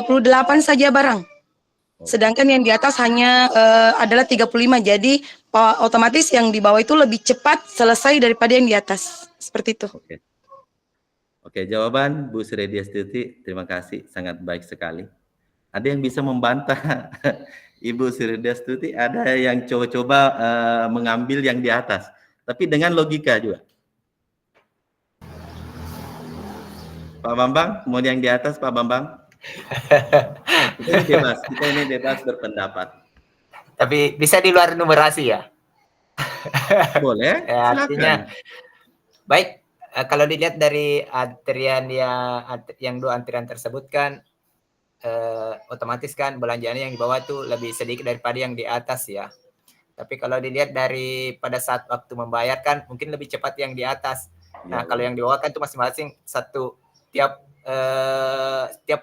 28 saja barang. Sedangkan yang di atas hanya adalah 35. Jadi otomatis yang di bawah itu lebih cepat selesai daripada yang di atas. Seperti itu. Oke, jawaban Bu Sri Destuti, terima kasih, sangat baik sekali. Ada yang bisa membantah Ibu Sri Destuti? Ada yang coba-coba mengambil yang di atas, tapi dengan logika juga. Pak Bambang, mau yang di atas, Pak Bambang? Kita ini bebas berpendapat. Tapi bisa di luar numerasi ya? Boleh, ya, silakan. Artinya, baik, kalau dilihat dari antrian yang dua antrian tersebut kan, otomatis kan belanjaannya yang di bawah tuh lebih sedikit daripada yang di atas ya. Tapi kalau dilihat dari pada saat waktu membayar kan mungkin lebih cepat yang di atas. Nah, kalau yang di bawah kan itu masing-masing tiap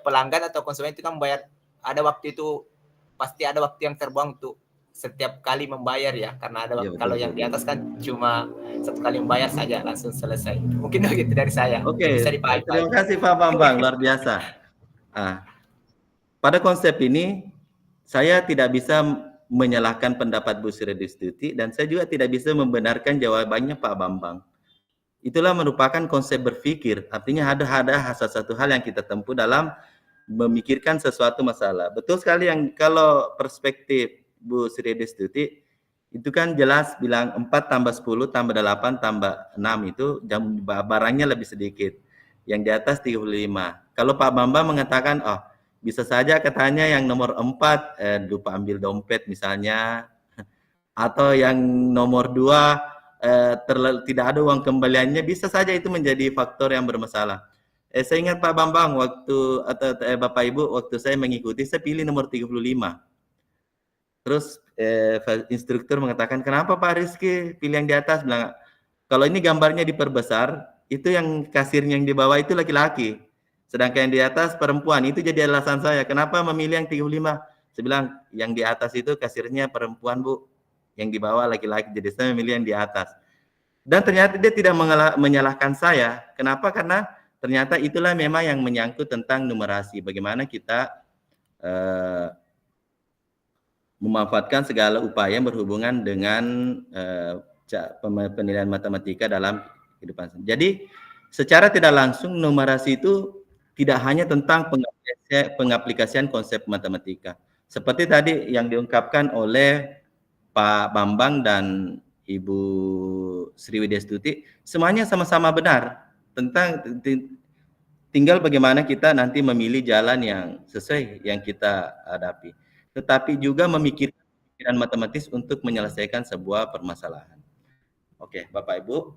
pelanggan atau konsumen itu kan membayar, ada waktu itu pasti ada waktu yang terbuang tuh setiap kali membayar ya, karena ada kalau yang di atas kan cuma satu kali membayar saja langsung selesai. Mungkin begitu dari saya. Oke, terima kasih Pak Bambang, luar biasa. Pada konsep ini saya tidak bisa menyalahkan pendapat Bu Sri Destuti dan saya juga tidak bisa membenarkan jawabannya Pak Bambang. Itulah merupakan konsep berpikir, artinya ada satu hal yang kita tempuh dalam memikirkan sesuatu masalah. Betul sekali yang kalau perspektif Bu Sri Destuti itu kan jelas bilang 4 tambah 10 tambah 8 tambah 6 itu barangnya lebih sedikit. Yang di atas 35. Kalau Pak Bambang mengatakan, oh bisa saja katanya yang nomor 4 lupa ambil dompet misalnya, atau yang nomor 2 tidak ada uang kembaliannya, bisa saja itu menjadi faktor yang bermasalah. Saya ingat Pak Bambang waktu Bapak Ibu waktu saya mengikuti, saya pilih nomor 35. Terus instruktur mengatakan, kenapa Pak Rizky pilih yang di atas? Bilang, kalau ini gambarnya diperbesar, itu yang kasirnya yang di bawah itu laki-laki. Sedangkan yang di atas perempuan. Itu jadi alasan saya, kenapa memilih yang 35? Saya bilang, yang di atas itu kasirnya perempuan Bu, yang di bawah laki-laki, jadi saya memilih yang di atas. Dan ternyata dia tidak menyalahkan saya. Kenapa? Karena ternyata itulah memang yang menyangkut tentang numerasi. Bagaimana kita memanfaatkan segala upaya yang berhubungan dengan penilaian matematika dalam kehidupan. Jadi secara tidak langsung numerasi itu tidak hanya tentang pengaplikasian konsep matematika. Seperti tadi yang diungkapkan oleh Pak Bambang dan Ibu Sri Destuti, semuanya sama-sama benar tentang tinggal bagaimana kita nanti memilih jalan yang sesuai yang kita hadapi. Tetapi juga memikirkan pikiran matematis untuk menyelesaikan sebuah permasalahan. Oke, Bapak Ibu.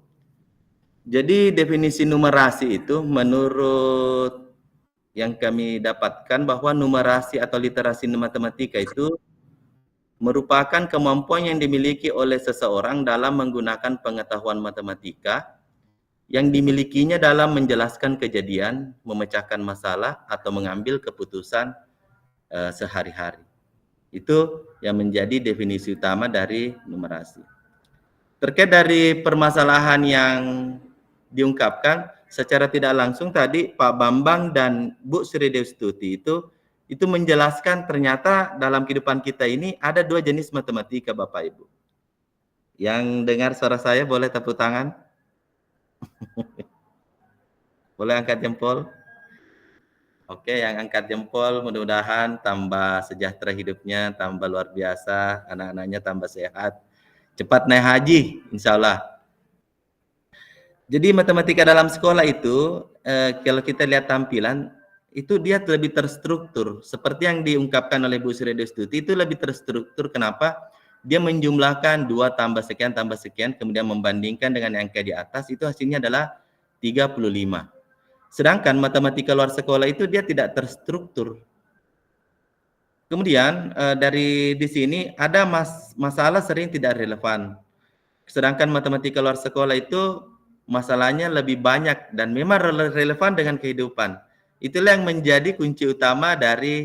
Jadi definisi numerasi itu menurut yang kami dapatkan bahwa numerasi atau literasi matematika itu merupakan kemampuan yang dimiliki oleh seseorang dalam menggunakan pengetahuan matematika yang dimilikinya dalam menjelaskan kejadian, memecahkan masalah, atau mengambil keputusan sehari-hari. Itu yang menjadi definisi utama dari numerasi. Terkait dari permasalahan yang diungkapkan, secara tidak langsung tadi Pak Bambang dan Bu Sri Destuti itu menjelaskan ternyata dalam kehidupan kita ini ada dua jenis matematika Bapak Ibu. Yang dengar suara saya boleh tepuk tangan? Boleh angkat jempol? Oke, yang angkat jempol mudah-mudahan tambah sejahtera hidupnya, tambah luar biasa, anak-anaknya tambah sehat, cepat naik haji, insya Allah. Jadi matematika dalam sekolah itu, kalau kita lihat tampilan, itu dia lebih terstruktur. Seperti yang diungkapkan oleh Bu Sri Destuti, itu lebih terstruktur. Kenapa? Dia menjumlahkan 2 tambah sekian, kemudian membandingkan dengan angka di atas, itu hasilnya adalah 35. Sedangkan matematika luar sekolah itu dia tidak terstruktur. Kemudian dari di sini ada masalah sering tidak relevan. Sedangkan matematika luar sekolah itu masalahnya lebih banyak dan memang relevan dengan kehidupan. Itulah yang menjadi kunci utama dari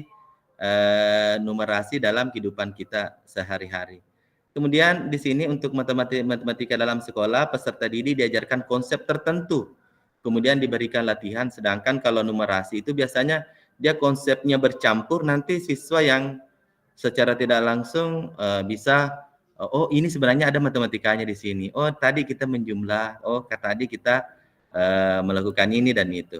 numerasi dalam kehidupan kita sehari-hari. Kemudian di sini untuk matematika dalam sekolah, peserta didik diajarkan konsep tertentu. Kemudian diberikan latihan, sedangkan kalau numerasi itu biasanya dia konsepnya bercampur, nanti siswa yang secara tidak langsung bisa oh ini sebenarnya ada matematikanya di sini. Oh tadi kita menjumlah, oh tadi kita melakukan ini dan itu.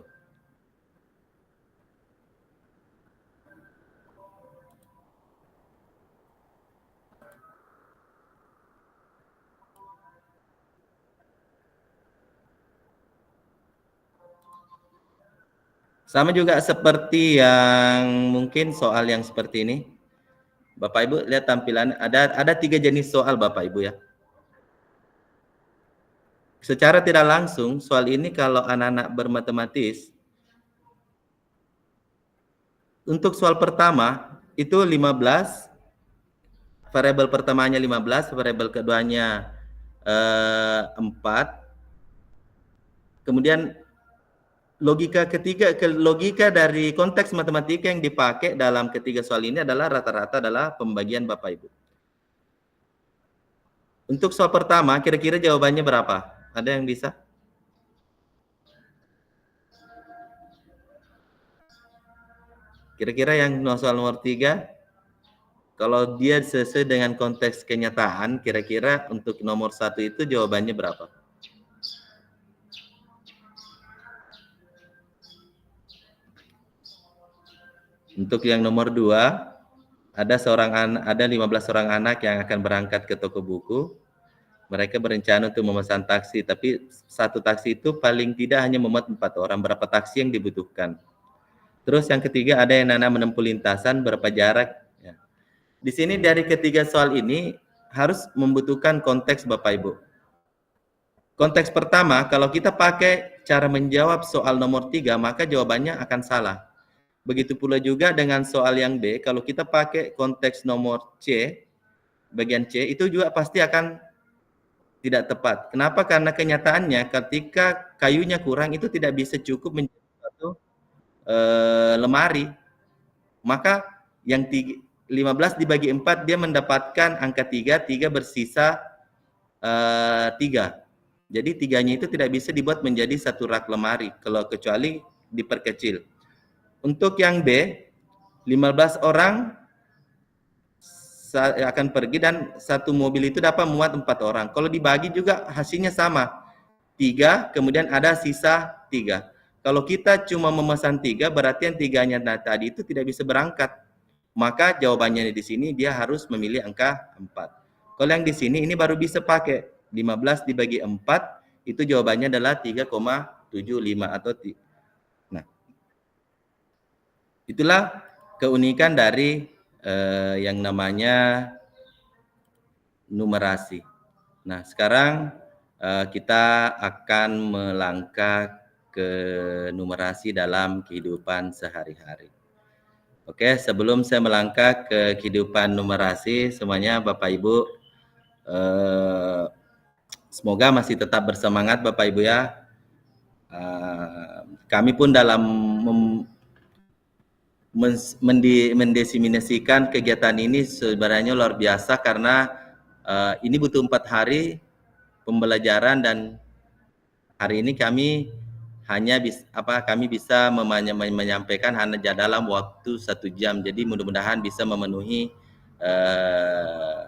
Sama juga seperti yang mungkin soal yang seperti ini. Bapak Ibu lihat tampilan, ada 3 jenis soal Bapak Ibu ya. Secara tidak langsung soal ini kalau anak-anak bermatematis, untuk soal pertama itu 15, variabel pertamanya 15, variabel keduanya 4. Kemudian logika dari konteks matematika yang dipakai dalam ketiga soal ini adalah rata-rata adalah pembagian Bapak Ibu. Untuk soal pertama, kira-kira jawabannya berapa? Ada yang bisa? Kira-kira yang soal nomor 3, kalau dia sesuai dengan konteks kenyataan, kira-kira untuk nomor 1 itu jawabannya berapa? Untuk yang nomor 2, ada 15 orang anak yang akan berangkat ke toko buku. Mereka berencana untuk memesan taksi, tapi satu taksi itu paling tidak hanya memuat 4 orang. Berapa taksi yang dibutuhkan? Terus yang ketiga, ada yang menempuh lintasan, berapa jarak? Ya. Di sini dari ketiga soal ini harus membutuhkan konteks Bapak Ibu. Konteks pertama, kalau kita pakai cara menjawab soal nomor 3, maka jawabannya akan salah. Begitu pula juga dengan soal yang B, kalau kita pakai konteks nomor C, bagian C, itu juga pasti akan tidak tepat. Kenapa? Karena kenyataannya ketika kayunya kurang, itu tidak bisa cukup menjadi satu lemari. Maka yang 15 dibagi 4, dia mendapatkan angka 3, 3 bersisa 3. Jadi 3-nya itu tidak bisa dibuat menjadi satu rak lemari, kalau kecuali diperkecil. Untuk yang B, 15 orang akan pergi dan satu mobil itu dapat memuat 4 orang. Kalau dibagi juga hasilnya sama. 3, kemudian ada sisa 3. Kalau kita cuma memesan 3, berarti yang 3-nya tadi itu tidak bisa berangkat. Maka jawabannya di sini dia harus memilih angka 4. Kalau yang di sini ini baru bisa pakai 15 dibagi 4, itu jawabannya adalah 3,75 atau itulah keunikan dari yang namanya numerasi. Nah, sekarang kita akan melangkah ke numerasi dalam kehidupan sehari-hari. Oke, sebelum saya melangkah ke kehidupan numerasi, semuanya Bapak Ibu, semoga masih tetap bersemangat Bapak Ibu ya. Kami pun dalam mendesimasikan kegiatan ini sebenarnya luar biasa karena ini butuh 4 hari pembelajaran dan hari ini kami hanya bisa menyampaikan hanya dalam waktu 1 jam. Jadi mudah-mudahan bisa memenuhi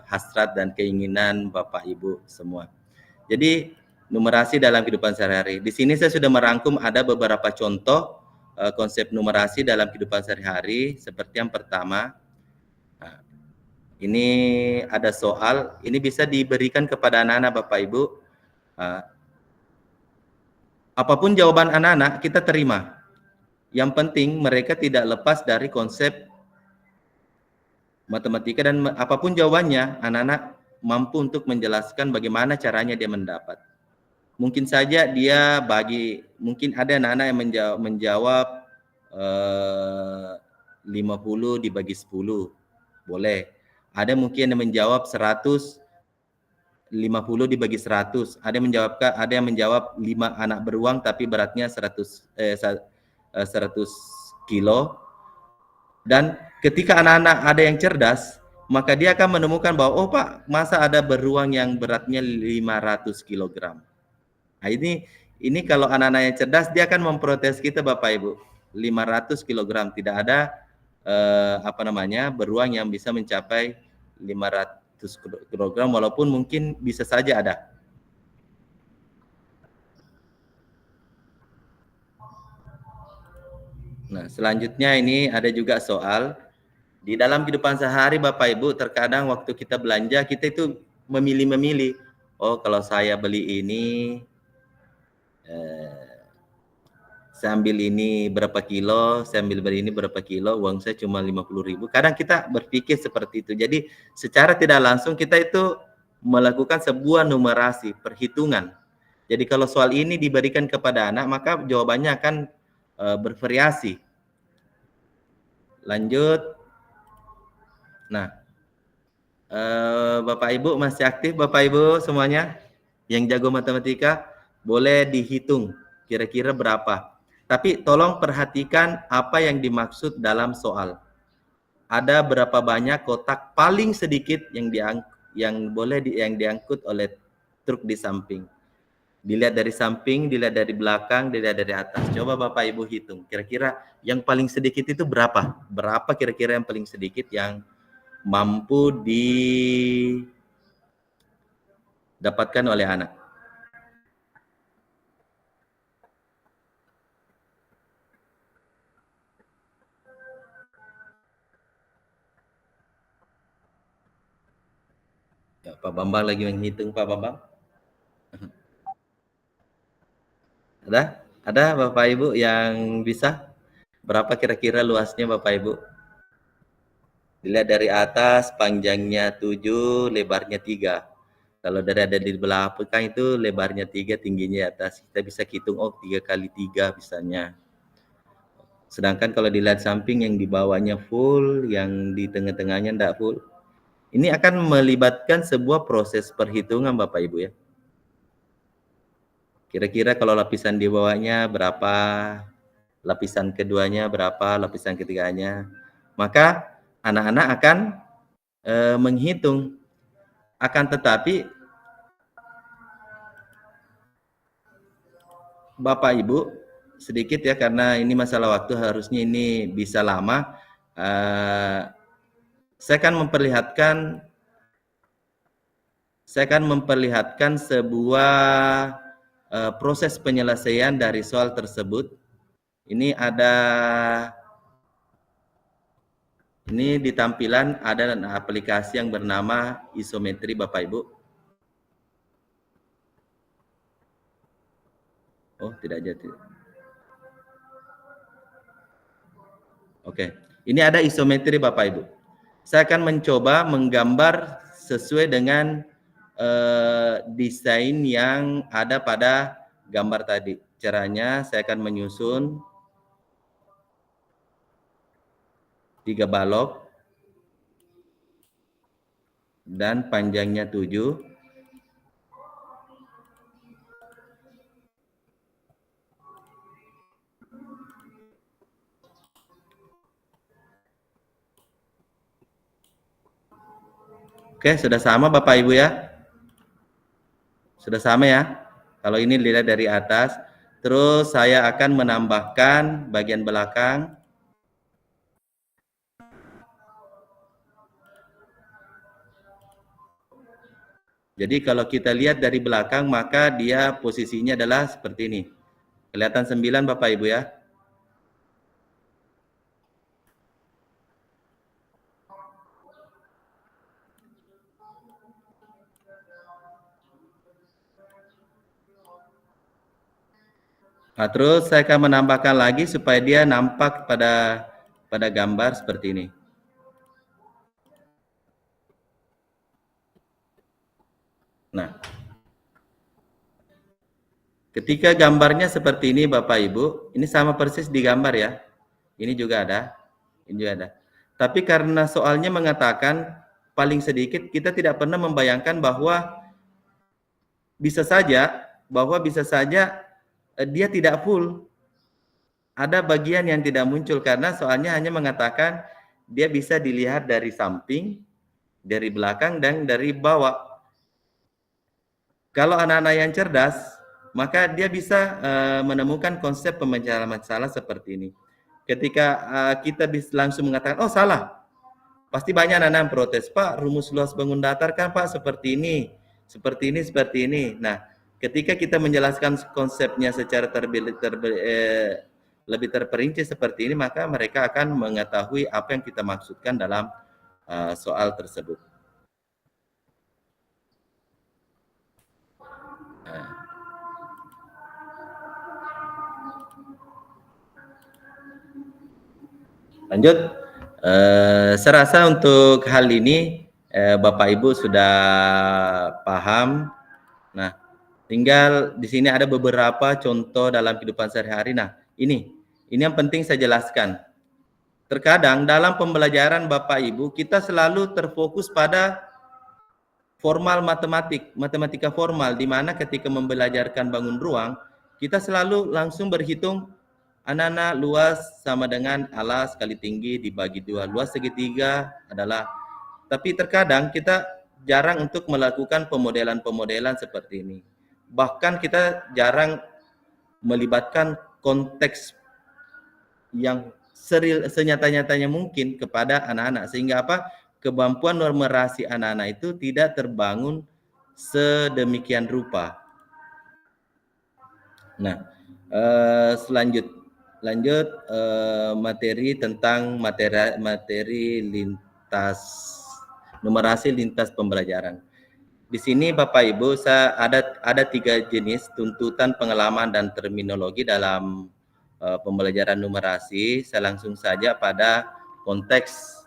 hasrat dan keinginan Bapak Ibu semua. Jadi numerasi dalam kehidupan sehari-hari. Di sini saya sudah merangkum ada beberapa contoh konsep numerasi dalam kehidupan sehari-hari. Seperti yang pertama, ini ada soal, ini bisa diberikan kepada anak-anak Bapak Ibu. Apapun jawaban anak-anak kita terima. Yang penting mereka tidak lepas dari konsep matematika dan apapun jawabannya, anak-anak mampu untuk menjelaskan bagaimana caranya dia mendapat. Mungkin saja dia mungkin ada anak-anak yang menjawab 50 dibagi 10, boleh. Ada mungkin yang menjawab 150 dibagi 100. Ada yang menjawab 5 anak beruang tapi beratnya 100 kilo. Dan ketika anak-anak ada yang cerdas, maka dia akan menemukan bahwa oh Pak, masa ada beruang yang beratnya 500 kg. Nah, ini kalau anak-anak yang cerdas dia akan memprotes kita Bapak Ibu. 500 kg. Tidak ada beruang yang bisa mencapai 500 kg, walaupun mungkin bisa saja ada. Nah, selanjutnya ini ada juga soal di dalam kehidupan sehari Bapak Ibu, terkadang waktu kita belanja kita itu memilih-memilih. Oh, kalau saya beli ini saya ambil ini berapa kilo, saya ambil beli ini berapa kilo, uang saya cuma 50.000. Kadang kita berpikir seperti itu. Jadi secara tidak langsung kita itu melakukan sebuah numerasi, perhitungan. Jadi kalau soal ini diberikan kepada anak, maka jawabannya akan bervariasi. Lanjut. Nah, Bapak Ibu masih aktif, Bapak Ibu semuanya yang jago matematika, boleh dihitung kira-kira berapa. Tapi tolong perhatikan apa yang dimaksud dalam soal. Ada berapa banyak kotak paling sedikit yang diangkut oleh truk di samping. Dilihat dari samping, dilihat dari belakang, dilihat dari atas. Coba Bapak Ibu hitung. Kira-kira yang paling sedikit itu berapa? Berapa kira-kira yang paling sedikit yang mampu didapatkan oleh anak? Ya, Pak Bambang lagi menghitung, Pak Bambang. Ada Bapak Ibu yang bisa? Berapa kira-kira luasnya Bapak Ibu? Dilihat dari atas, panjangnya 7, lebarnya 3. Kalau ada di belakang itu lebarnya 3, tingginya atas. Kita bisa hitung, oh 3 kali 3 misalnya. Sedangkan kalau dilihat samping yang di bawahnya full, yang di tengah-tengahnya tidak full. Ini akan melibatkan sebuah proses perhitungan Bapak Ibu ya. Kira-kira kalau lapisan di bawahnya berapa, lapisan keduanya berapa, lapisan ketiganya. Maka anak-anak akan menghitung. Akan tetapi Bapak Ibu sedikit ya, karena ini masalah waktu, harusnya ini bisa lama. Saya akan memperlihatkan sebuah proses penyelesaian dari soal tersebut. Ini di tampilan ada aplikasi yang bernama isometri Bapak Ibu. Oh, tidak jadi. Oke, ini ada isometri Bapak Ibu. Saya akan mencoba menggambar sesuai dengan desain yang ada pada gambar tadi. Caranya saya akan menyusun 3 balok dan panjangnya 7. Oke, sudah sama Bapak Ibu ya? Sudah sama ya? Kalau ini dilihat dari atas, terus saya akan menambahkan bagian belakang. Jadi kalau kita lihat dari belakang, maka dia posisinya adalah seperti ini. Kelihatan 9 Bapak Ibu ya? Nah, terus saya akan menambahkan lagi supaya dia nampak pada gambar seperti ini. Nah, ketika gambarnya seperti ini Bapak Ibu, ini sama persis di gambar ya. Ini juga ada, ini juga ada. Tapi karena soalnya mengatakan paling sedikit, kita tidak pernah membayangkan bahwa bisa saja dia tidak full. Ada bagian yang tidak muncul karena soalnya hanya mengatakan dia bisa dilihat dari samping, dari belakang, dan dari bawah. Kalau anak-anak yang cerdas, maka dia bisa menemukan konsep pemecahan masalah seperti ini. ketika kita langsung mengatakan, oh salah, pasti banyak anak-anak yang protes, Pak, rumus luas bangun datar kan Pak seperti ini, seperti ini, seperti ini. Nah, ketika kita menjelaskan konsepnya secara lebih terperinci seperti ini, maka mereka akan mengetahui apa yang kita maksudkan dalam soal tersebut. Lanjut, saya rasa untuk hal ini Bapak Ibu sudah paham. Nah, tinggal di sini ada beberapa contoh dalam kehidupan sehari-hari. Nah, ini yang penting saya jelaskan. Terkadang dalam pembelajaran Bapak Ibu kita selalu terfokus pada formal matematika formal, di mana ketika membelajarkan bangun ruang kita selalu langsung berhitung anak-anak luas sama dengan alas kali tinggi dibagi 2. Luas segitiga adalah, tapi terkadang kita jarang untuk melakukan pemodelan-pemodelan seperti ini. Bahkan kita jarang melibatkan konteks yang senyata-nyatanya mungkin kepada anak-anak. Sehingga apa? Kemampuan numerasi anak-anak itu tidak terbangun sedemikian rupa. Nah, lanjut materi tentang materi lintas numerasi lintas pembelajaran. Di sini Bapak Ibu ada 3 jenis tuntutan pengalaman dan terminologi dalam pembelajaran numerasi. Saya langsung saja pada konteks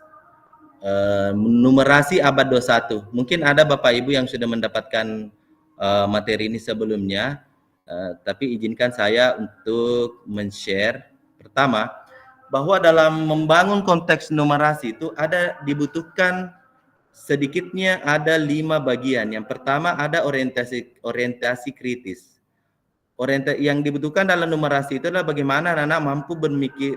numerasi abad 21. Mungkin ada Bapak Ibu yang sudah mendapatkan materi ini sebelumnya. Tapi izinkan saya untuk men-share pertama bahwa dalam membangun konteks numerasi itu dibutuhkan sedikitnya ada 5 bagian. Yang pertama ada orientasi kritis. Yang dibutuhkan dalam numerasi itu adalah bagaimana anak-anak mampu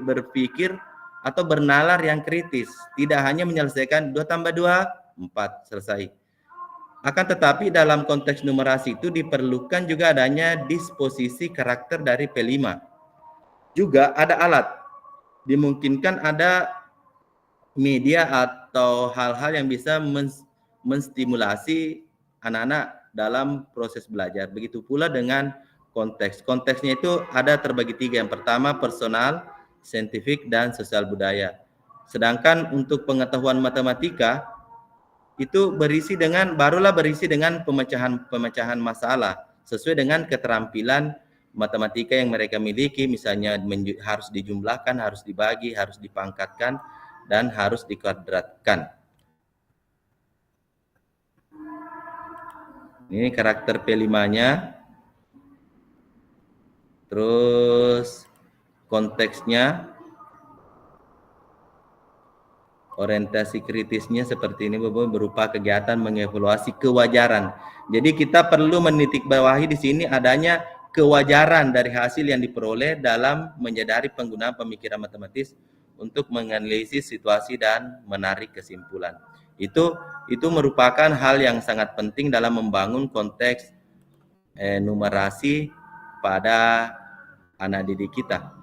berpikir atau bernalar yang kritis, tidak hanya menyelesaikan 2 tambah 2 4 selesai. Akan tetapi dalam konteks numerasi itu diperlukan juga adanya disposisi karakter dari P5. Juga ada alat. Dimungkinkan ada media atau hal-hal yang bisa menstimulasi anak-anak dalam proses belajar. Begitu pula dengan konteks. Konteksnya itu ada terbagi 3. Yang pertama personal, saintifik, dan sosial budaya. Sedangkan untuk pengetahuan matematika itu barulah berisi dengan pemecahan masalah sesuai dengan keterampilan matematika yang mereka miliki, misalnya harus dijumlahkan, harus dibagi, harus dipangkatkan, dan harus dikuadratkan. Ini karakter P5-nya. Terus konteksnya, orientasi kritisnya seperti ini berupa kegiatan mengevaluasi kewajaran. Jadi kita perlu menitikbawahi di sini adanya kewajaran dari hasil yang diperoleh dalam menyadari penggunaan pemikiran matematis untuk menganalisis situasi dan menarik kesimpulan. Itu merupakan hal yang sangat penting dalam membangun konteks numerasi pada anak didik kita.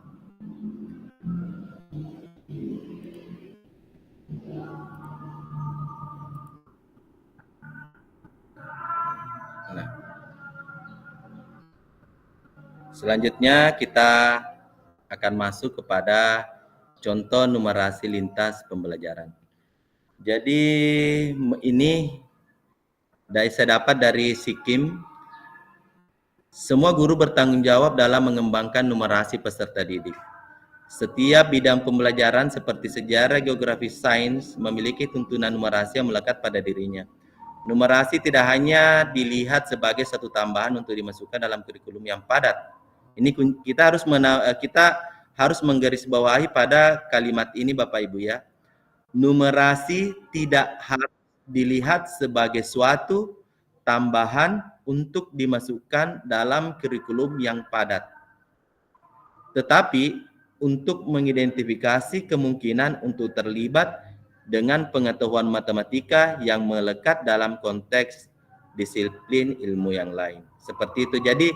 Selanjutnya kita akan masuk kepada contoh numerasi lintas pembelajaran. Jadi ini saya dapat dari Sikim. Semua guru bertanggung jawab dalam mengembangkan numerasi peserta didik. Setiap bidang pembelajaran seperti sejarah, geografi, sains memiliki tuntunan numerasi yang melekat pada dirinya. Numerasi tidak hanya dilihat sebagai satu tambahan untuk dimasukkan dalam kurikulum yang padat. Ini kita harus menggarisbawahi pada kalimat ini Bapak Ibu ya. Numerasi tidak harus dilihat sebagai suatu tambahan untuk dimasukkan dalam kurikulum yang padat. Tetapi untuk mengidentifikasi kemungkinan untuk terlibat dengan pengetahuan matematika yang melekat dalam konteks disiplin ilmu yang lain. Seperti itu. Jadi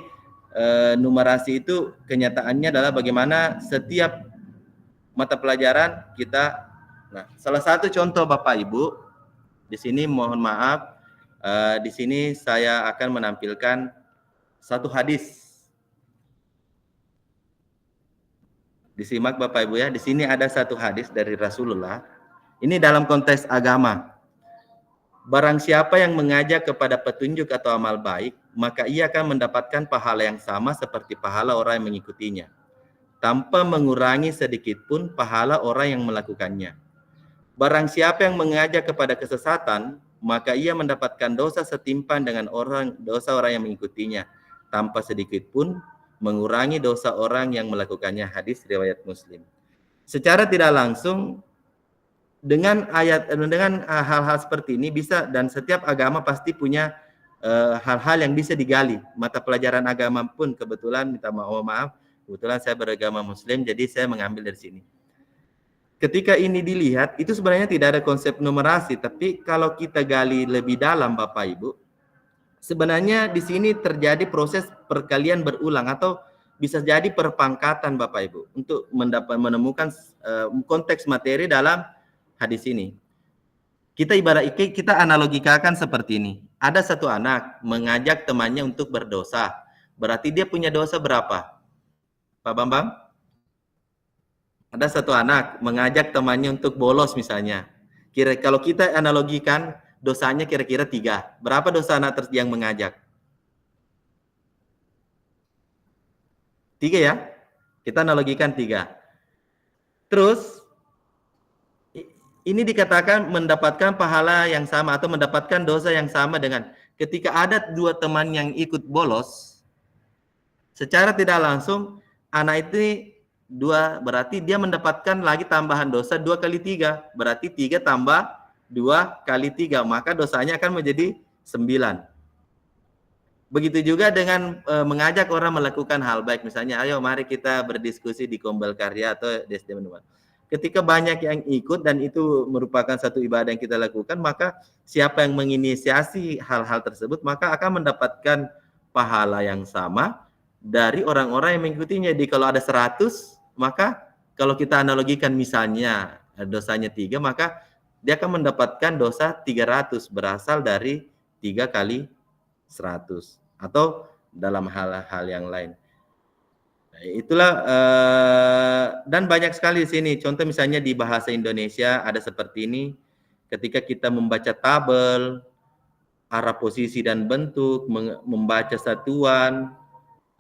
numerasi itu kenyataannya adalah bagaimana setiap mata pelajaran kita. Nah, salah satu contoh Bapak Ibu, di sini mohon maaf, di sini saya akan menampilkan satu hadis. Disimak Bapak Ibu ya, di sini ada satu hadis dari Rasulullah. Ini dalam konteks agama. Barang siapa yang mengajak kepada petunjuk atau amal baik, maka ia akan mendapatkan pahala yang sama seperti pahala orang yang mengikutinya, tanpa mengurangi sedikit pun pahala orang yang melakukannya. Barang siapa yang mengajak kepada kesesatan, maka ia mendapatkan dosa setimpal dengan dosa orang yang mengikutinya, tanpa sedikit pun mengurangi dosa orang yang melakukannya. Hadis riwayat Muslim. Secara tidak langsung dengan hal-hal seperti ini bisa, dan setiap agama pasti punya hal-hal yang bisa digali. Mata pelajaran agama pun kebetulan kebetulan saya beragama Muslim, jadi saya mengambil dari sini. Ketika ini dilihat, itu sebenarnya tidak ada konsep numerasi, tapi kalau kita gali lebih dalam Bapak Ibu, sebenarnya di sini terjadi proses perkalian berulang atau bisa jadi perpangkatan Bapak Ibu untuk menemukan konteks materi dalam hadis ini. Kita analogikakan seperti ini. Ada satu anak mengajak temannya untuk berdosa. Berarti dia punya dosa berapa? Pak Bambang? Ada satu anak mengajak temannya untuk bolos misalnya. Kalau kita analogikan dosanya kira-kira 3. Berapa dosa anak yang mengajak? 3 ya? Kita analogikan 3. Terus ini dikatakan mendapatkan pahala yang sama atau mendapatkan dosa yang sama dengan ketika ada 2 teman yang ikut bolos, secara tidak langsung anak itu 2, berarti dia mendapatkan lagi tambahan dosa 2 kali 3, berarti 3 tambah 2 kali 3, maka dosanya akan menjadi 9. Begitu juga dengan mengajak orang melakukan hal baik, misalnya ayo mari kita berdiskusi di Kombel Karya atau di SD Menuan. Ketika banyak yang ikut dan itu merupakan satu ibadah yang kita lakukan, maka siapa yang menginisiasi hal-hal tersebut maka akan mendapatkan pahala yang sama dari orang-orang yang mengikutinya. Jadi kalau ada 100, maka kalau kita analogikan misalnya dosanya 3, maka dia akan mendapatkan dosa 300 berasal dari 3 kali 100 atau dalam hal-hal yang lain. Nah, itulah dan banyak sekali di sini. Contoh misalnya di bahasa Indonesia ada seperti ini. Ketika kita membaca tabel, arah posisi dan bentuk, membaca satuan,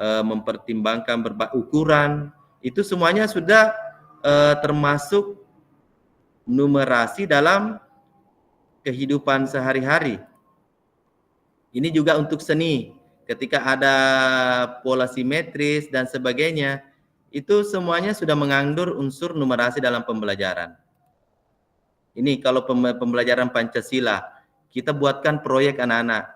mempertimbangkan berbagai ukuran, itu semuanya sudah termasuk numerasi dalam kehidupan sehari-hari. Ini juga untuk seni. Ketika ada pola simetris dan sebagainya, itu semuanya sudah mengandung unsur numerasi dalam pembelajaran. Ini kalau pembelajaran Pancasila, kita buatkan proyek anak-anak,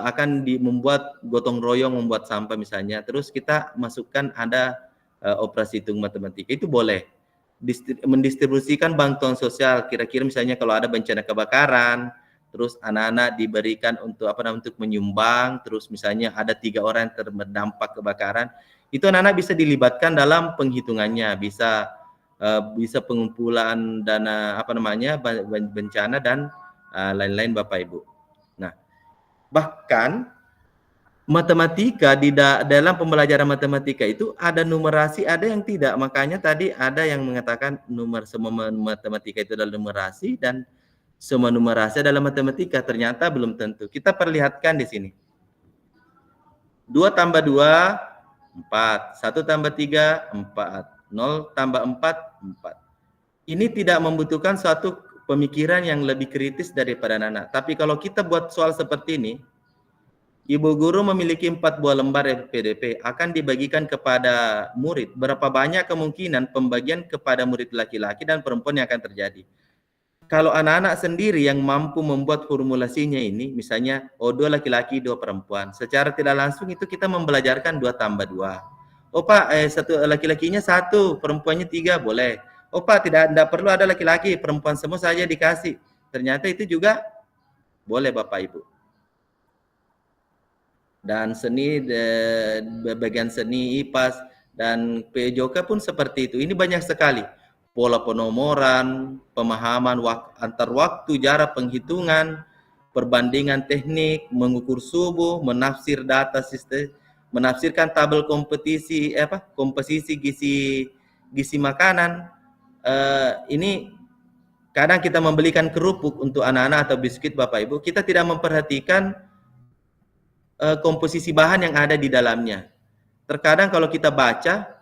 akan membuat gotong royong membuat sampah misalnya, terus kita masukkan ada operasi hitung matematika, itu boleh. Mendistribusikan bantuan sosial, kira-kira misalnya kalau ada bencana kebakaran, terus anak-anak diberikan untuk untuk menyumbang, terus misalnya ada 3 orang yang terdampak kebakaran, itu anak-anak bisa dilibatkan dalam penghitungannya, bisa pengumpulan dana bencana dan lain-lain Bapak Ibu. Nah, bahkan matematika dalam pembelajaran matematika itu ada numerasi, ada yang tidak. Makanya tadi ada yang mengatakan semua matematika itu adalah numerasi dan semua numerasi dalam matematika, ternyata belum tentu. Kita perlihatkan di sini. 2 tambah 2, 4. 1 tambah 3, 4. 0 tambah 4, 4. Ini tidak membutuhkan suatu pemikiran yang lebih kritis daripada anak-anak. Tapi kalau kita buat soal seperti ini, ibu guru memiliki 4 buah lembar PDP, akan dibagikan kepada murid. Berapa banyak kemungkinan pembagian kepada murid laki-laki dan perempuan yang akan terjadi? Kalau anak-anak sendiri yang mampu membuat formulasinya ini, misalnya 2 laki-laki, 2 perempuan, secara tidak langsung itu kita membelajarkan 2 tambah 2. Oh Pak, 1 laki-lakinya 1, perempuannya 3, boleh. Oh Pak, tidak perlu ada laki-laki, perempuan semua saja dikasih. Ternyata itu juga boleh Bapak Ibu. Dan seni, bagian seni IPAS, Dan PJOK pun seperti itu. Ini banyak sekali pola penomoran, pemahaman antar waktu, jarak penghitungan, perbandingan teknik, mengukur suhu, menafsir data sistem, menafsirkan tabel komposisi gizi makanan. Ini kadang kita membelikan kerupuk untuk anak-anak atau biskuit Bapak Ibu, kita tidak memperhatikan komposisi bahan yang ada di dalamnya. Terkadang kalau kita baca,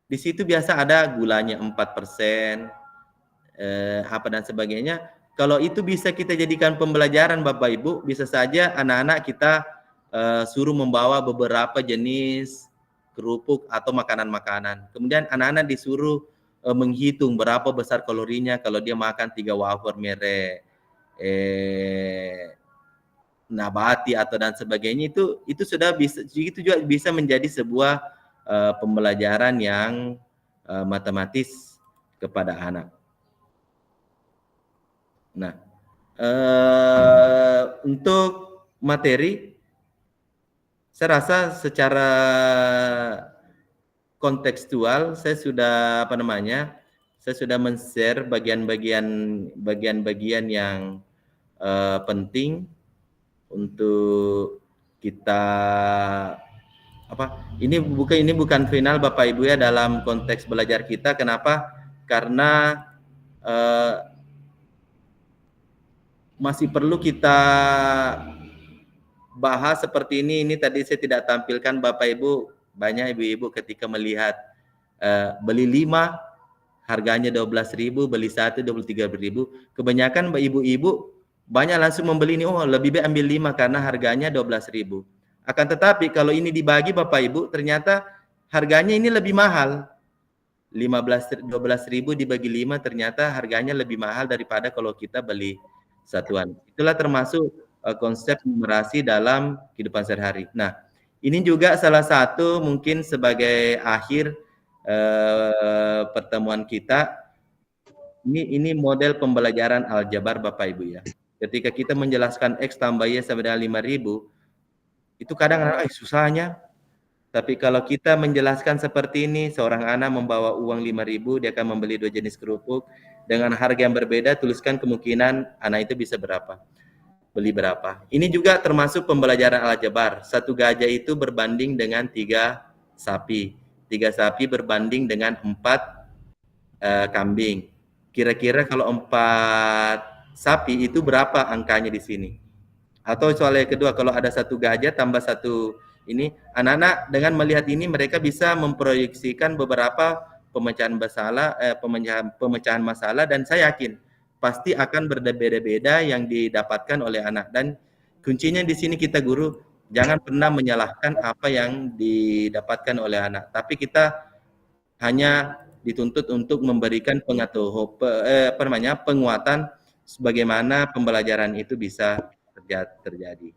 di situ biasa ada gulanya 4%, apa dan sebagainya. Kalau itu bisa kita jadikan pembelajaran Bapak Ibu, bisa saja anak-anak kita suruh membawa beberapa jenis kerupuk atau makanan-makanan. Kemudian anak-anak disuruh menghitung berapa besar kalorinya kalau dia makan 3 wafer merek nabati atau dan sebagainya. Itu sudah bisa, itu juga bisa menjadi sebuah pembelajaran yang matematis kepada anak. Nah, untuk materi, saya rasa secara kontekstual saya sudah saya sudah men-share bagian-bagian yang penting untuk kita ini bukan final Bapak Ibu ya dalam konteks belajar kita. Kenapa? Karena masih perlu kita bahas seperti ini. Ini tadi saya tidak tampilkan Bapak Ibu, banyak ibu-ibu ketika melihat beli 5 harganya 12.000, beli 1 23.000. Kebanyakan ibu-ibu banyak langsung membeli ini, oh lebih baik ambil 5 karena harganya 12.000. Akan tetapi kalau ini dibagi Bapak Ibu, ternyata harganya ini lebih mahal. 12.000 dibagi 5 ternyata harganya lebih mahal daripada kalau kita beli satuan. Itulah termasuk konsep numerasi dalam kehidupan sehari-hari. Nah, ini juga salah satu mungkin sebagai akhir pertemuan kita. Ini model pembelajaran aljabar Bapak Ibu ya. Ketika kita menjelaskan X tambah Y sama dengan 5.000, itu kadang susahnya. Tapi kalau kita menjelaskan seperti ini, seorang anak membawa uang 5.000, dia akan membeli 2 jenis kerupuk dengan harga yang berbeda, tuliskan kemungkinan anak itu bisa berapa, beli berapa. Ini juga termasuk pembelajaran aljabar. 1 gajah itu berbanding dengan 3 sapi. 3 sapi berbanding dengan 4 kambing. Kira-kira kalau 4 sapi itu berapa angkanya di sini? Atau soal yang kedua, kalau ada 1 gajah tambah 1 ini, anak-anak dengan melihat ini mereka bisa memproyeksikan beberapa pemecahan masalah, dan saya yakin pasti akan berbeda-beda yang didapatkan oleh anak. Dan kuncinya di sini kita guru jangan pernah menyalahkan apa yang didapatkan oleh anak, tapi kita hanya dituntut untuk memberikan penguatan bagaimana pembelajaran itu bisa terjadi.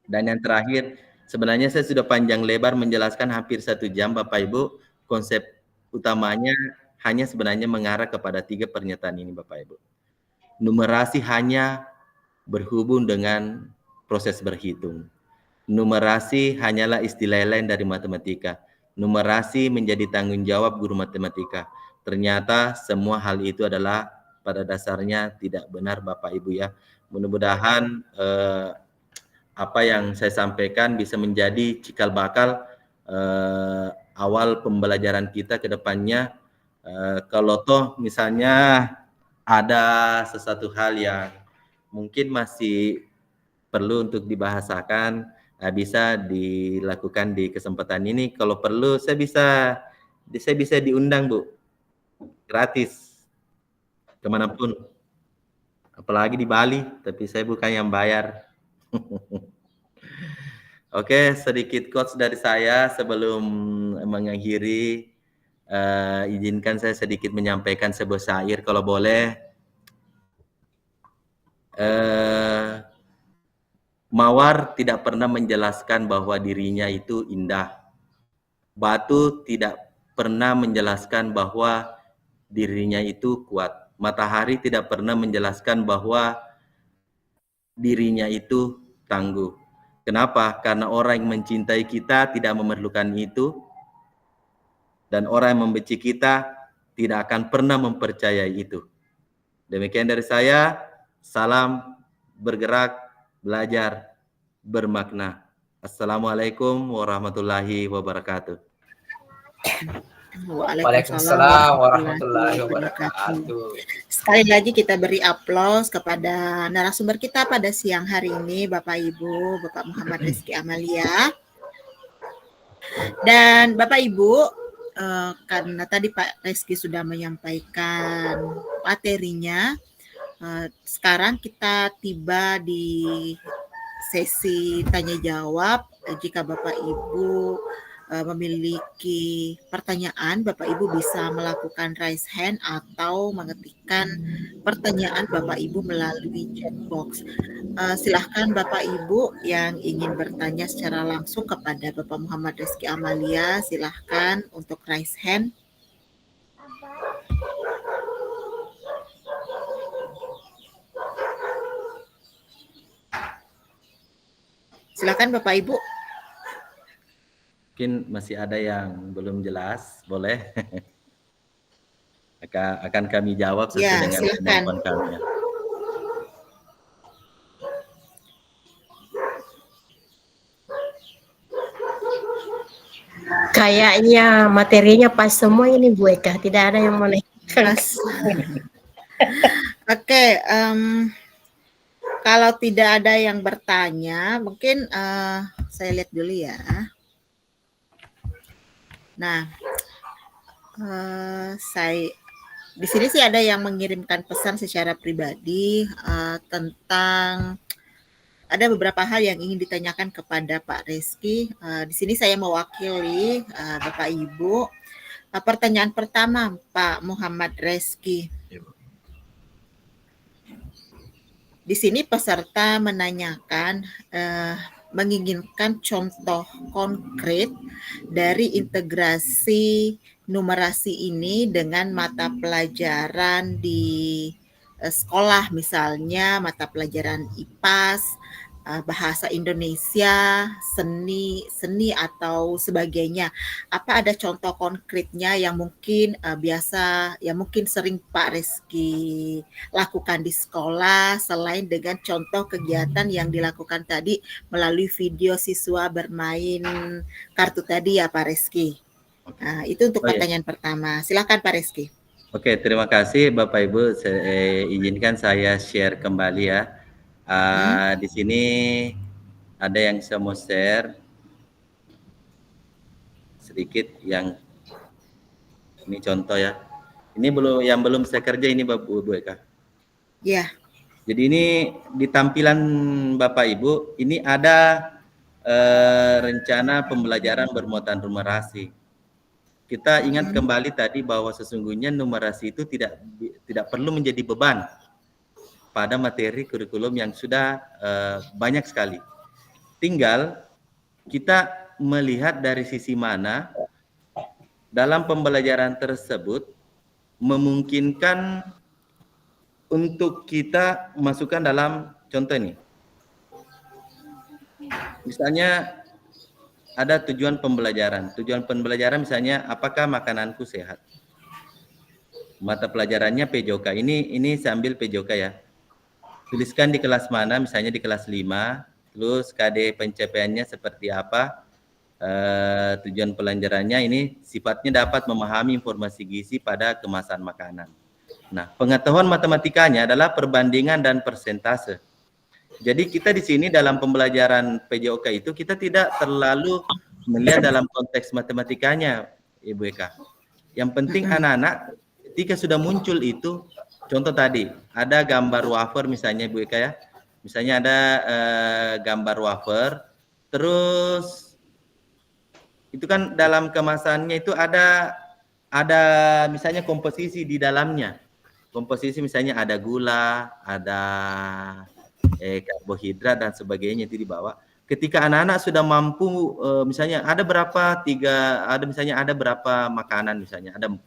Dan yang terakhir, sebenarnya saya sudah panjang lebar menjelaskan hampir 1 jam Bapak Ibu. Konsep utamanya hanya sebenarnya mengarah kepada 3 pernyataan ini Bapak Ibu. Numerasi hanya berhubung dengan proses berhitung. Numerasi hanyalah istilah lain dari matematika. Numerasi menjadi tanggung jawab guru matematika. Ternyata semua hal itu adalah pada dasarnya tidak benar Bapak Ibu ya. Mudah-mudahan apa yang saya sampaikan bisa menjadi cikal bakal awal pembelajaran kita ke depannya. Kalau toh misalnya ada sesuatu hal yang mungkin masih perlu untuk dibahasakan, bisa dilakukan di kesempatan ini. Kalau perlu saya bisa diundang Bu, gratis kemanapun, apalagi di Bali, tapi saya bukan yang bayar. Oke, sedikit quotes dari saya sebelum mengakhiri. Izinkan saya sedikit menyampaikan sebuah syair kalau boleh. Mawar tidak pernah menjelaskan bahwa dirinya itu indah. Batu tidak pernah menjelaskan bahwa dirinya itu kuat. Matahari tidak pernah menjelaskan bahwa dirinya itu tangguh. Kenapa? Karena orang yang mencintai kita tidak memerlukan itu. Dan orang yang membenci kita tidak akan pernah mempercayai itu. Demikian dari saya, salam bergerak, belajar, bermakna. Assalamualaikum warahmatullahi wabarakatuh. Waalaikumsalam warahmatullahi wabarakatuh. Sekali lagi kita beri aplaus kepada narasumber kita pada siang hari ini, Bapak Ibu, Bapak Muhammad Rizky Amalia. Dan Bapak Ibu, karena tadi Pak Rizky sudah menyampaikan materinya, sekarang kita tiba di sesi tanya jawab. Jika Bapak Ibu memiliki pertanyaan, Bapak Ibu bisa melakukan raise hand atau mengetikkan pertanyaan Bapak Ibu melalui chat box. Silahkan Bapak Ibu yang ingin bertanya secara langsung kepada Bapak Muhammad Rizky Amalia, silahkan untuk raise hand. Silakan Bapak Ibu. Mungkin masih ada yang belum jelas, boleh? Akan kami jawab sesuai Ya, dengan silakan. kemampuan kami. Ya. Kayaknya materinya pas semua ini Bu Eka, tidak ada yang boleh. Pas. Oke, kalau tidak ada yang bertanya, mungkin saya lihat dulu ya. Nah, di sini sih ada yang mengirimkan pesan secara pribadi tentang ada beberapa hal yang ingin ditanyakan kepada Pak Rizky. Di sini saya mewakili Bapak Ibu. Pertanyaan pertama, Pak Muhammad Rizky. Di sini peserta menanyakan, menginginkan contoh konkret dari integrasi numerasi ini dengan mata pelajaran di sekolah, misalnya mata pelajaran IPAS, bahasa Indonesia, seni atau sebagainya. Apa ada contoh konkretnya yang mungkin mungkin sering Pak Rizky lakukan di sekolah selain dengan contoh kegiatan yang dilakukan tadi melalui video siswa bermain kartu tadi ya Pak Rizky. Nah, itu untuk pertanyaan pertama. Silakan Pak Rizky. Oke, terima kasih Bapak Ibu. Izinkan saya share kembali ya. Di sini ada yang saya mau share sedikit yang ini contoh ya. Ini belum saya kerja ini Bu Eka. Ya. Jadi ini di tampilan Bapak Ibu ini ada rencana pembelajaran bermuatan numerasi. Kita ingat kembali tadi bahwa sesungguhnya numerasi itu tidak perlu menjadi beban pada materi kurikulum yang sudah banyak sekali. Tinggal kita melihat dari sisi mana dalam pembelajaran tersebut memungkinkan untuk kita masukkan dalam contoh ini. Misalnya ada tujuan pembelajaran. Tujuan pembelajaran misalnya apakah makananku sehat? Mata pelajarannya PJOK. Ini saya ambil PJOK ya. Tuliskan di kelas mana, misalnya di kelas 5, terus KD pencapaiannya seperti apa, tujuan pelajarannya ini sifatnya dapat memahami informasi gizi pada kemasan makanan. Nah, pengetahuan matematikanya adalah perbandingan dan persentase. Jadi kita di sini dalam pembelajaran PJOK itu kita tidak terlalu melihat dalam konteks matematikanya, Ibu Eka. Yang penting anak-anak ketika sudah muncul itu, contoh tadi, ada gambar wafer misalnya Bu Eka ya. Misalnya ada gambar wafer, terus itu kan dalam kemasannya itu ada misalnya komposisi di dalamnya. Komposisi misalnya ada gula, ada karbohidrat dan sebagainya itu dibawa. Ketika anak-anak sudah mampu misalnya ada berapa makanan misalnya, ada 4.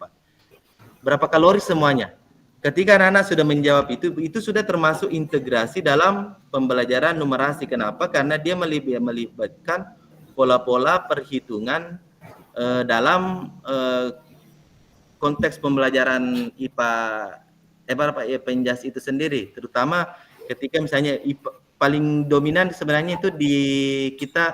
Berapa kalori semuanya? Ketika anak-anak sudah menjawab itu sudah termasuk integrasi dalam pembelajaran numerasi. Kenapa? Karena dia melibatkan pola-pola perhitungan dalam konteks pembelajaran IPA Penjas itu sendiri, terutama ketika misalnya IPA, paling dominan sebenarnya itu di kita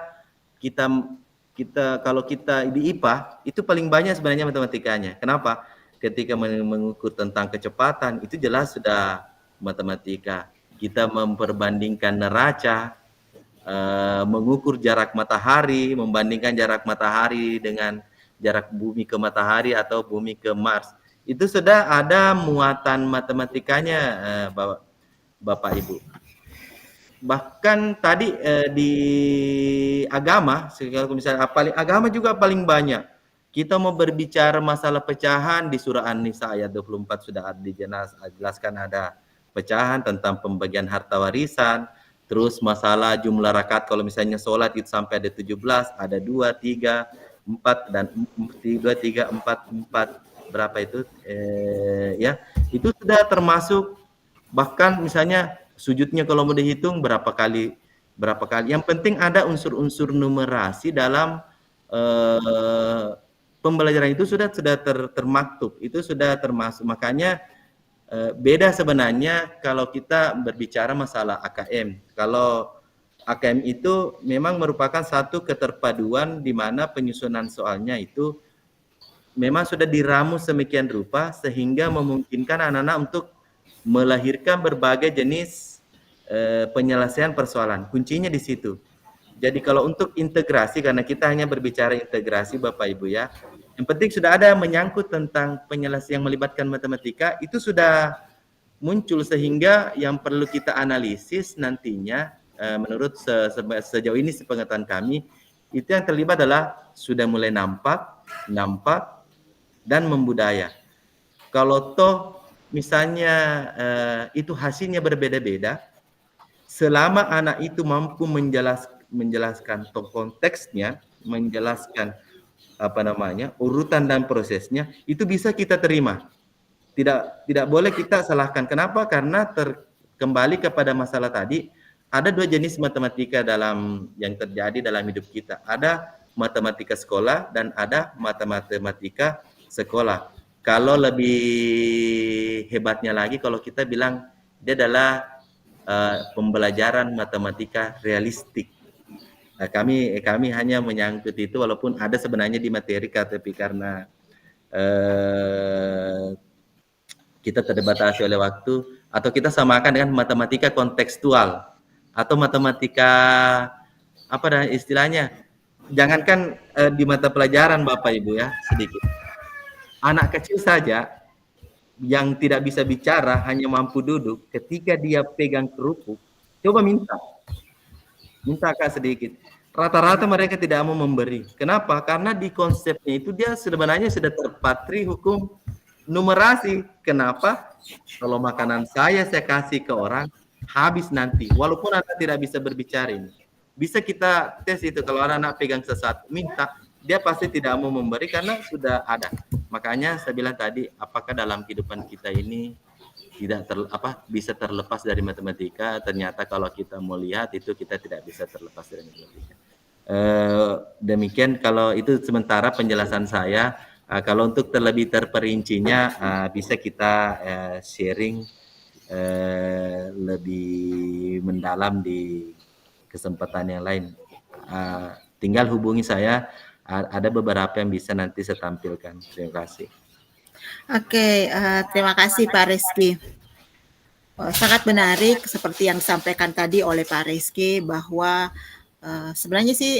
kalau kita di IPA itu paling banyak sebenarnya matematikanya. Kenapa? Ketika mengukur tentang kecepatan itu jelas sudah matematika. Kita memperbandingkan neraca, mengukur jarak matahari, membandingkan jarak matahari dengan jarak bumi ke matahari atau bumi ke Mars. Itu sudah ada muatan matematikanya, Bapak Ibu. Bahkan tadi di agama, misalnya agama juga paling banyak. Kita mau berbicara masalah pecahan di surah An-Nisa ayat 24 sudah dijelaskan ada pecahan tentang pembagian harta warisan. Terus masalah jumlah rakaat kalau misalnya sholat itu sampai ada 17, ada 2, 3, 4 dan 2, 3, 4 berapa itu ya. Itu sudah termasuk, bahkan misalnya sujudnya kalau mau dihitung berapa kali. Yang penting ada unsur-unsur numerasi dalam pembelajaran itu sudah termaktub, itu sudah termasuk. Makanya beda sebenarnya kalau kita berbicara masalah AKM. Kalau AKM itu memang merupakan satu keterpaduan di mana penyusunan soalnya itu memang sudah diramu semikian rupa sehingga memungkinkan anak-anak untuk melahirkan berbagai jenis penyelesaian persoalan. Kuncinya di situ. Jadi kalau untuk integrasi, karena kita hanya berbicara integrasi Bapak Ibu ya, yang penting sudah ada menyangkut tentang penyelesaian yang melibatkan matematika, itu sudah muncul sehingga yang perlu kita analisis nantinya, menurut sejauh ini sepengetahuan kami, itu yang terlibat adalah sudah mulai nampak, dan membudaya. Kalau toh misalnya itu hasilnya berbeda-beda, selama anak itu mampu menjelaskan konteksnya, menjelaskan urutan dan prosesnya, itu bisa kita terima. Tidak boleh kita salahkan. Kenapa? Karena kembali kepada masalah tadi, ada dua jenis matematika yang terjadi dalam hidup kita. Ada matematika sekolah dan ada matematika sekolah. Kalau lebih hebatnya lagi, kalau kita bilang dia adalah pembelajaran matematika realistik. Nah, kami hanya menyangkut itu, walaupun ada sebenarnya di materi, tapi karena kita terbatasi oleh waktu, atau kita samakan dengan matematika kontekstual atau matematika istilahnya. Jangankan di mata pelajaran Bapak Ibu ya, sedikit. Anak kecil saja yang tidak bisa bicara, hanya mampu duduk, ketika dia pegang kerupuk, coba minta Kak sedikit. Rata-rata mereka tidak mau memberi. Kenapa? Karena di konsepnya itu dia sebenarnya sudah terpatri hukum numerasi. Kenapa? Kalau makanan saya kasih ke orang, habis nanti. Walaupun Anda tidak bisa berbicara ini. Bisa kita tes itu, kalau anak-anak pegang sesuatu, minta, dia pasti tidak mau memberi karena sudah ada. Makanya saya bilang tadi, apakah dalam kehidupan kita ini bisa terlepas dari matematika? Ternyata kalau kita mau lihat itu kita tidak bisa terlepas dari matematika. Demikian kalau itu sementara penjelasan saya. Kalau untuk terlebih terperincinya bisa kita sharing lebih mendalam di kesempatan yang lain. Tinggal hubungi saya. Ada beberapa yang bisa nanti saya tampilkan. Terima kasih. Oke, terima kasih Pak Reski. Sangat menarik seperti yang disampaikan tadi oleh Pak Reski bahwa sebenarnya sih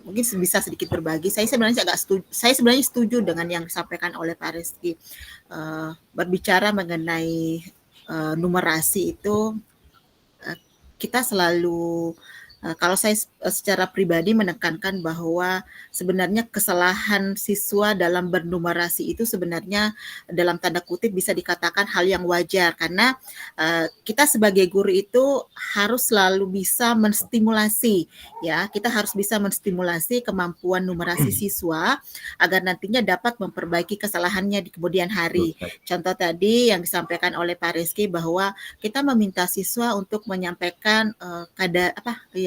mungkin bisa sedikit berbagi. Saya sebenarnya setuju dengan yang disampaikan oleh Pak Reski. Berbicara mengenai numerasi itu kita selalu kalau saya secara pribadi menekankan bahwa sebenarnya kesalahan siswa dalam bernumerasi itu sebenarnya dalam tanda kutip bisa dikatakan hal yang wajar, karena kita sebagai guru itu harus selalu bisa menstimulasi, ya, kita harus bisa menstimulasi kemampuan numerasi siswa agar nantinya dapat memperbaiki kesalahannya di kemudian hari. Contoh tadi yang disampaikan oleh Pak Reski bahwa kita meminta siswa untuk menyampaikan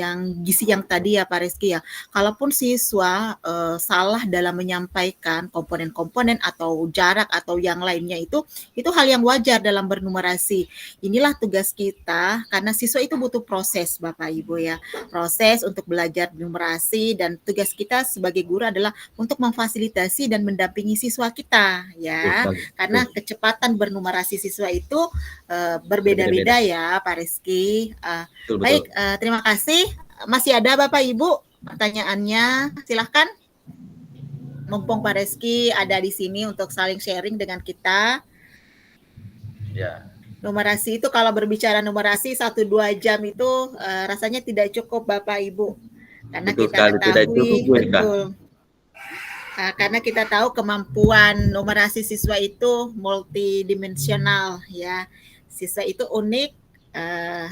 yang gizi yang tadi ya Pak Rizky ya. Kalaupun siswa salah dalam menyampaikan komponen-komponen atau jarak atau yang lainnya itu hal yang wajar dalam bernumerasi. Inilah tugas kita karena siswa itu butuh proses Bapak Ibu ya. Proses untuk belajar numerasi dan tugas kita sebagai guru adalah untuk memfasilitasi dan mendampingi siswa kita ya. Karena kecepatan bernumerasi siswa itu berbeda-beda ya Pak Rizky. Baik, terima kasih. Masih ada Bapak Ibu pertanyaannya? Silahkan. Mumpung Pak Rizky ada di sini untuk saling sharing dengan kita. Ya. Numerasi itu kalau berbicara numerasi 1-2 jam itu rasanya tidak cukup Bapak Ibu. Karena Betul kita sekali, tidak ketahui cukup, Bu Eka. betul. Karena kita tahu kemampuan numerasi siswa itu multidimensional ya. Siswa itu unik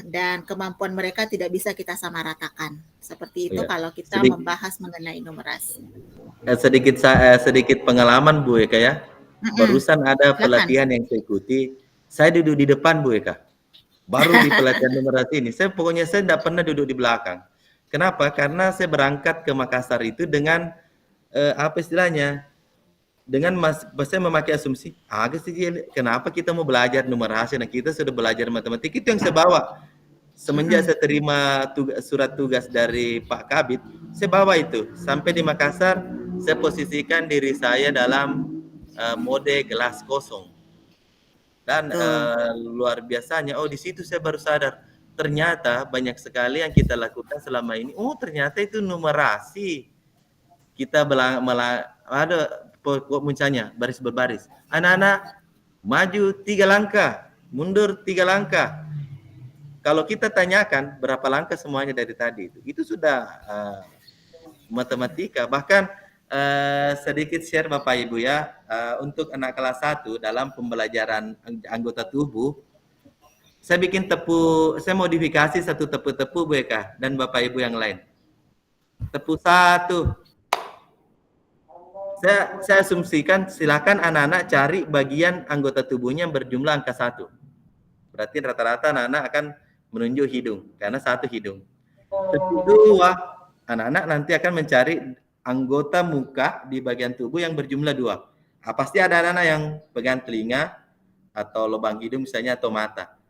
dan kemampuan mereka tidak bisa kita samaratakan. Seperti itu Ya. kalau kita membahas mengenai numerasi. Sedikit pengalaman Bu Eka ya. Barusan ada pelatihan yang saya ikuti. Saya duduk di depan Bu Eka. Baru di pelatihan numerasi ini. Saya tidak pernah duduk di belakang. Kenapa? Karena saya berangkat ke Makassar itu dengan apa istilahnya? Dengan saya memakai asumsi, kenapa kita mau belajar numerasi? Nah, kita sudah belajar matematik, itu yang saya bawa. Semenjak saya terima surat tugas dari Pak Kabid, saya bawa itu. Sampai di Makassar, saya posisikan diri saya dalam mode gelas kosong. Dan luar biasanya, di situ saya baru sadar, ternyata banyak sekali yang kita lakukan selama ini. Ternyata itu numerasi. Kita ada puncanya baris berbaris. Anak-anak maju 3 langkah, mundur 3 langkah. Kalau kita tanyakan berapa langkah semuanya dari tadi itu sudah matematika. Bahkan sedikit share Bapak Ibu ya, untuk anak kelas 1 dalam pembelajaran anggota tubuh, saya bikin saya modifikasi satu tepu-tepu Bu Eka dan Bapak Ibu yang lain. Tepu 1. Saya asumsikan silakan anak-anak cari bagian anggota tubuhnya yang berjumlah angka 1. Berarti rata-rata anak-anak akan menunjuk hidung karena 1 hidung. Tepu 2, anak-anak nanti akan mencari anggota muka di bagian tubuh yang berjumlah 2. Pasti ada anak-anak yang pegang telinga atau lubang hidung misalnya atau mata.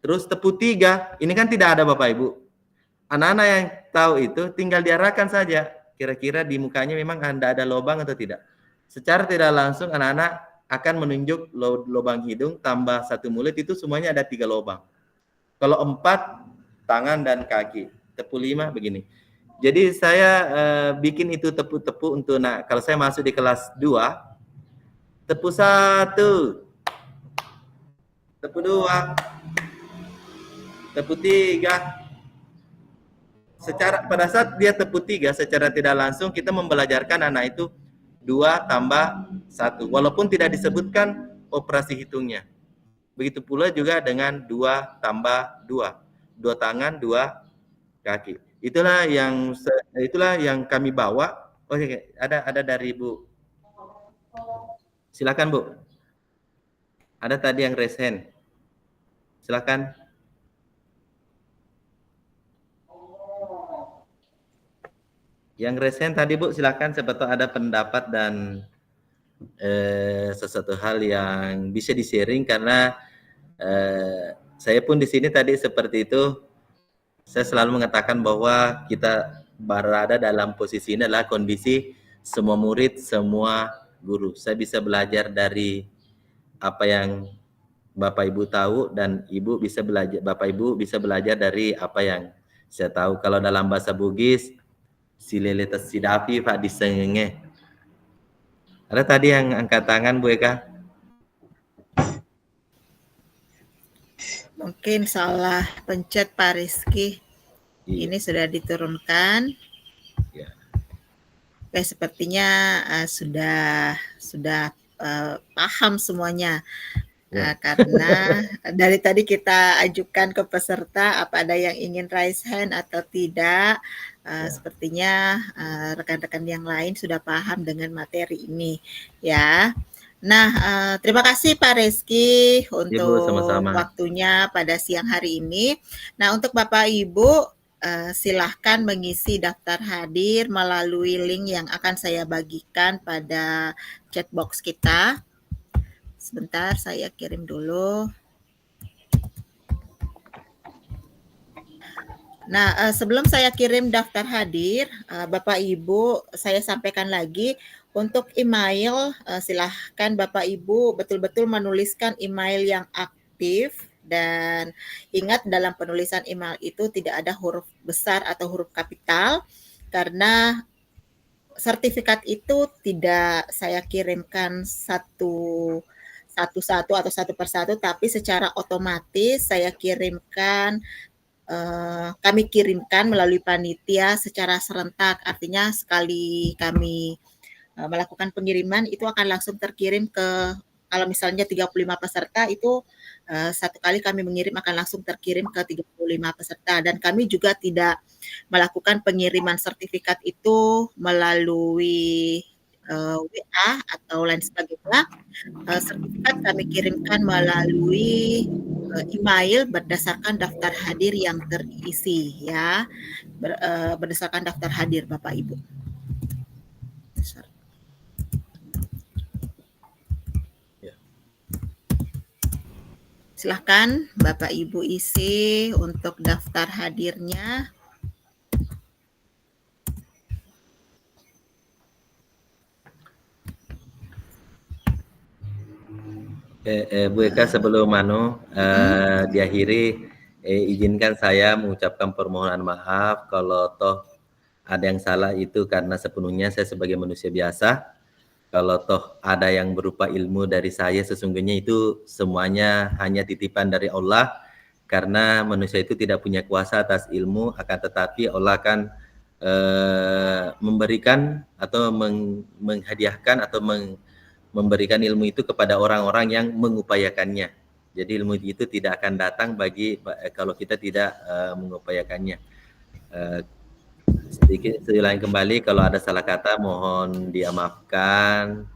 Terus tepu 3, ini kan tidak ada Bapak Ibu. Anak-anak yang tahu itu tinggal diarahkan saja. Kira-kira di mukanya memang ada lubang atau tidak. Secara tidak langsung anak-anak akan menunjuk lubang hidung tambah 1 mulut, itu semuanya ada 3 lubang. Kalau 4, tangan dan kaki. Tepu 5 begini. Jadi saya bikin itu tepu-tepu untuk kalau saya masuk di kelas 2, tepu 1, tepu 2, tepu 3. Pada saat dia tepu 3, secara tidak langsung kita membelajarkan anak itu 2 tambah 1. Walaupun tidak disebutkan operasi hitungnya. Begitu pula juga dengan 2 tambah 2. 2 tangan, 2 kaki. Itulah yang kami bawa. Oke, ada dari Ibu. Silakan Bu. Ada tadi yang raise hand. Silakan. Yang raise hand tadi Bu, silakan, siapa tahu ada pendapat dan sesuatu hal yang bisa di-sharing karena saya pun di sini tadi seperti itu. Saya selalu mengatakan bahwa kita berada dalam posisi ini adalah kondisi semua murid, semua guru. Saya bisa belajar dari apa yang Bapak Ibu tahu dan Bapak Ibu bisa belajar dari apa yang saya tahu. Kalau dalam bahasa Bugis, sileletas sidapi Pak disengenge. Ada tadi yang angkat tangan Bu Eka? Mungkin salah pencet Pak Rizky. Iya. Ini sudah diturunkan. Ya. Oke, sepertinya sudah paham semuanya. Ya. Karena dari tadi kita ajukan ke peserta apa ada yang ingin raise hand atau tidak. Sepertinya rekan-rekan yang lain sudah paham dengan materi ini ya. Nah, terima kasih Pak Rizky untuk sama-sama. waktunya pada siang hari ini. Nah, untuk Bapak Ibu silahkan mengisi daftar hadir melalui link yang akan saya bagikan pada chat box kita. Sebentar, saya kirim dulu. Nah, sebelum saya kirim daftar hadir, Bapak Ibu, saya sampaikan lagi untuk email, silahkan Bapak Ibu betul-betul menuliskan email yang aktif dan ingat dalam penulisan email itu tidak ada huruf besar atau huruf kapital karena sertifikat itu tidak saya kirimkan satu-satu atau satu persatu, tapi secara otomatis saya kirimkan kami kirimkan melalui panitia secara serentak. Artinya sekali kami melakukan pengiriman itu akan langsung terkirim ke, kalau misalnya 35 peserta itu satu kali kami mengirim akan langsung terkirim ke 35 peserta, dan kami juga tidak melakukan pengiriman sertifikat itu melalui WA atau lain sebagainya. Sertifikat kami kirimkan melalui email berdasarkan daftar hadir yang terisi ya, berdasarkan daftar hadir Bapak Ibu. Silahkan Bapak Ibu isi untuk daftar hadirnya. Bu Eka, sebelum diakhiri, izinkan saya mengucapkan permohonan maaf kalau toh ada yang salah, itu karena sepenuhnya saya sebagai manusia biasa. Kalau toh ada yang berupa ilmu dari saya, sesungguhnya itu semuanya hanya titipan dari Allah, karena manusia itu tidak punya kuasa atas ilmu, akan tetapi Allah akan memberikan atau menghadiahkan atau memberikan ilmu itu kepada orang-orang yang mengupayakannya. Jadi ilmu itu tidak akan datang kalau kita tidak mengupayakannya. Sedikit ulangi kembali, kalau ada salah kata mohon dimaafkan.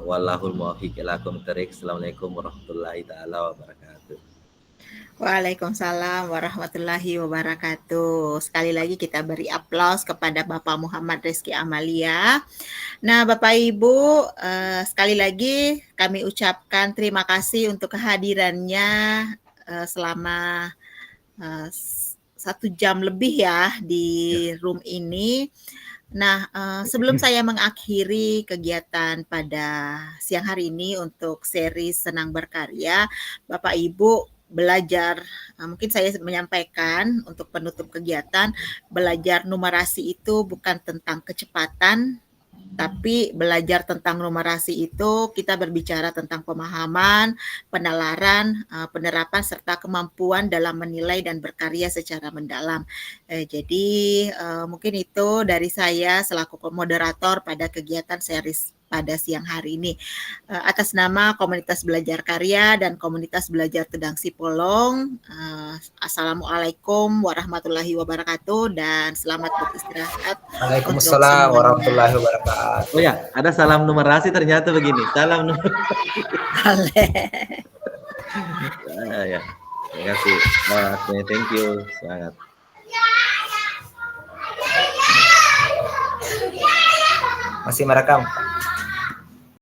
Wallahul muwaffiq ila aqwamit thoriq. Assalamualaikum warahmatullahi taala wabarakatuh. Waalaikumsalam warahmatullahi wabarakatuh. Sekali lagi kita beri aplaus kepada Bapak Muhammad Rizky Amalia. Nah, Bapak Ibu, sekali lagi kami ucapkan terima kasih untuk kehadirannya selama 1 jam lebih ya di room ini. Nah, sebelum saya mengakhiri kegiatan pada siang hari ini untuk seri Senang Berkarya, Bapak Ibu belajar, mungkin saya menyampaikan untuk penutup kegiatan, belajar numerasi itu bukan tentang kecepatan, tapi belajar tentang numerasi itu kita berbicara tentang pemahaman, penalaran, penerapan, serta kemampuan dalam menilai dan berkarya secara mendalam. Jadi mungkin itu dari saya selaku moderator pada kegiatan series pada siang hari ini. Atas nama Komunitas Belajar Karya dan Komunitas Belajar Tedang Sipolong, Assalamualaikum warahmatullahi wabarakatuh dan selamat beristirahat. Waalaikumsalam warahmatullahi wabarakatuh. Oh ya, ada salam numerasi ternyata begini. Salam numerasi. Ya, terima kasih. Thank you. Semangat. Masih merekam.